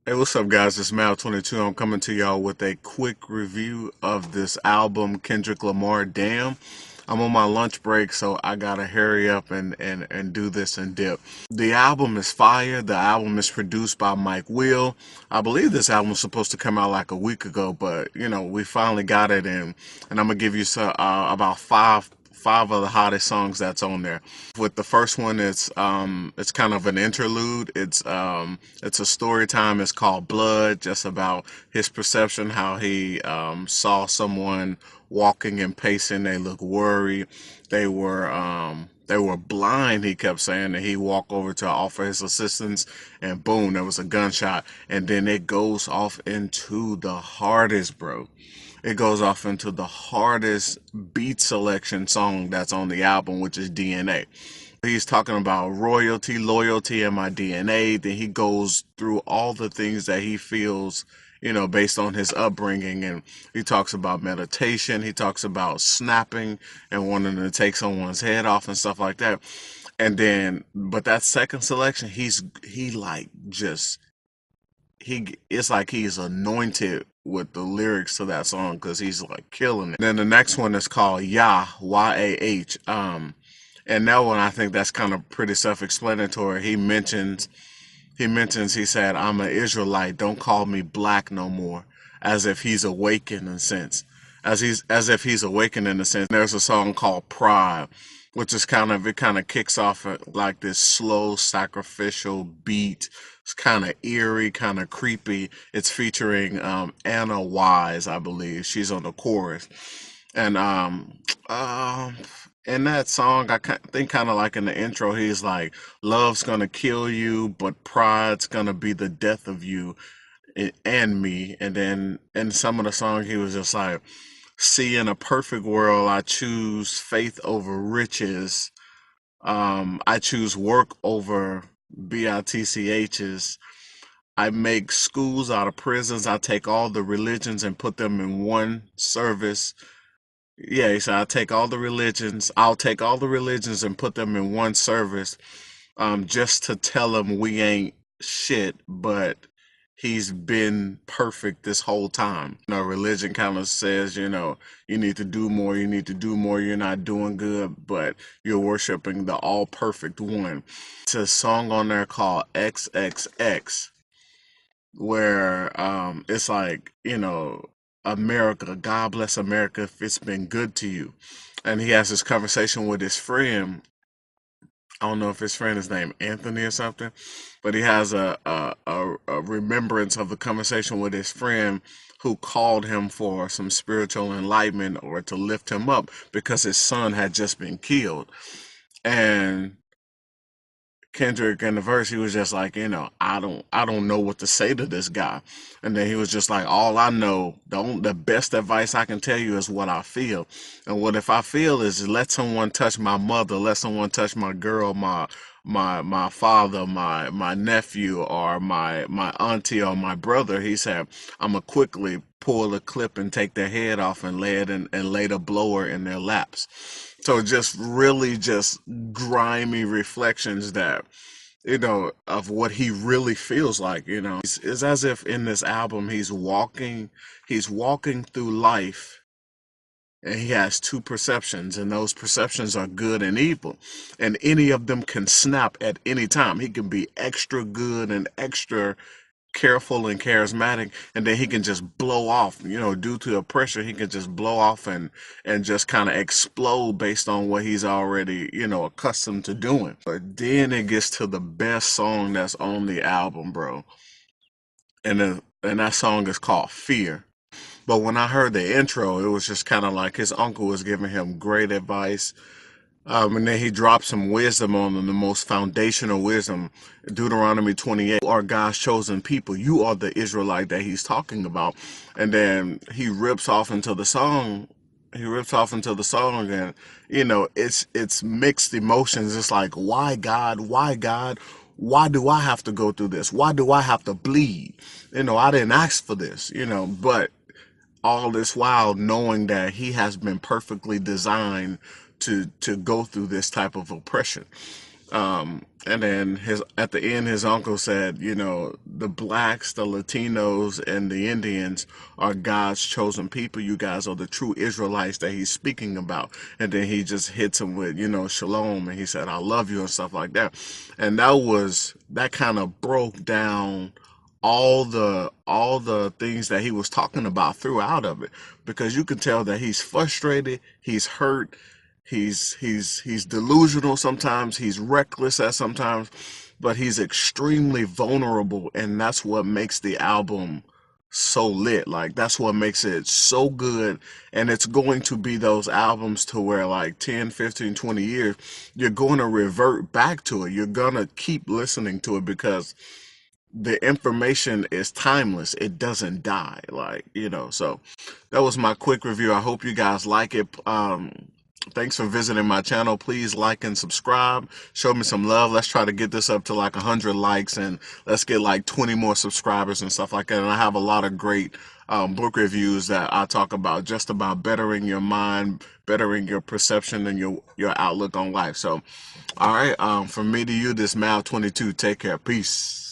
Hey, what's up, guys? It's Mal22. I'm coming to y'all with a quick review of this album, Kendrick Lamar. Damn, I'm on my lunch break, so I gotta hurry up and do this and dip. The album is fire. The album is produced by Mike Will. I believe this album was supposed to come out like a week ago, but we finally got it in, and I'm gonna give you about five of the hottest songs that's on there. With the first one, it's kind of an interlude. It's a story time. It's called Blood, just about his perception, how he saw someone walking and pacing. They look worried. They were blind, he kept saying, and he walked over to offer his assistance, and boom, there was a gunshot. And then it goes off into the hardest, bro. It goes off into the hardest beat selection song that's on the album, which is DNA. He's talking about royalty, loyalty, and my DNA. Then he goes through all the things that he feels, based on his upbringing. And he talks about meditation. He talks about snapping and wanting to take someone's head off and stuff like that. And then, but that second selection, he like just it's like he's anointed with the lyrics to that song because he's like killing it. Then the next one is called Yah, Y-A-H. And that one, I think that's kind of pretty self-explanatory. He said, I'm an Israelite, don't call me black no more, as if he's awakened in a sense. As if he's awakened in a sense. There's a song called Pride, which is it kind of kicks off at like this slow sacrificial beat. It's kind of eerie, kind of creepy. It's featuring Anna Wise, I believe. She's on the chorus. And in that song, think kind of like in the intro, he's like, "Love's gonna kill you, but pride's gonna be the death of you and me." And then in some of the song, he was just like, "See, in a perfect world, I choose faith over riches. I choose work over bitchs. I make schools out of prisons. I take all the religions and put them in one service." Yeah, he said, I'll take all the religions and put them in one service, just to tell them we ain't shit, but he's been perfect this whole time. Religion kind of says, you need to do more, you need to do more, you're not doing good, but you're worshiping the all perfect one. It's a song on there called XXX, where it's like, America, God bless America if it's been good to you. And he has this conversation with his friend. I don't know if his friend is named Anthony or something, but he has a remembrance of the conversation with his friend who called him for some spiritual enlightenment or to lift him up because his son had just been killed. And Kendrick in the verse, he was just like, I don't know what to say to this guy. And then he was just like, all I know, the best advice I can tell you is what I feel. And what if I feel is let someone touch my mother, let someone touch my girl, my father, my nephew, or my auntie or my brother. He said, I'ma quickly pull a clip and take their head off and lay it in, and lay the blower in their laps. So just really just grimy reflections that, of what he really feels like, It's as if in this album he's walking through life, and he has two perceptions, and those perceptions are good and evil. And any of them can snap at any time. He can be extra good and extra careful and charismatic, and then he can just blow off, due to a pressure. He can just blow off and just kind of explode based on what he's already, accustomed to doing. But then it gets to the best song that's on the album, bro. And that song is called Fear. But when I heard the intro, it was just kind of like his uncle was giving him great advice. And then he dropped some wisdom on them, the most foundational wisdom. Deuteronomy 28, you are God's chosen people. You are the Israelite that he's talking about. And then he rips off into the song. He rips off into the song, and it's mixed emotions. It's like, why God? Why God? Why do I have to go through this? Why do I have to bleed? I didn't ask for this, but all this while knowing that he has been perfectly designed to go through this type of oppression. And then his at the end, his uncle said, you know, the blacks, the Latinos, and the Indians are God's chosen people. You guys are the true Israelites that he's speaking about. And then he just hits him with, you know, shalom, and he said, I love you and stuff like that. And that kind of broke down all the things that he was talking about throughout of it, because you can tell that he's frustrated, he's hurt, he's delusional sometimes, he's reckless at sometimes, but he's extremely vulnerable, and that's what makes the album so lit. Like, that's what makes it so good. And it's going to be those albums to where, like, 10, 15, 20 years, you're going to revert back to it. You're going to keep listening to it because the information is timeless. It doesn't die. Like, you know, so that was my quick review. I hope you guys like it. Thanks for visiting my channel. Please like and subscribe. Show me some love. Let's try to get this up to like 100 likes, and let's get like 20 more subscribers and stuff like that. And I have a lot of great book reviews that I talk about, just about bettering your mind, bettering your perception and your outlook on life. So, all right, from me to you, this Mal 22. Take care. Peace.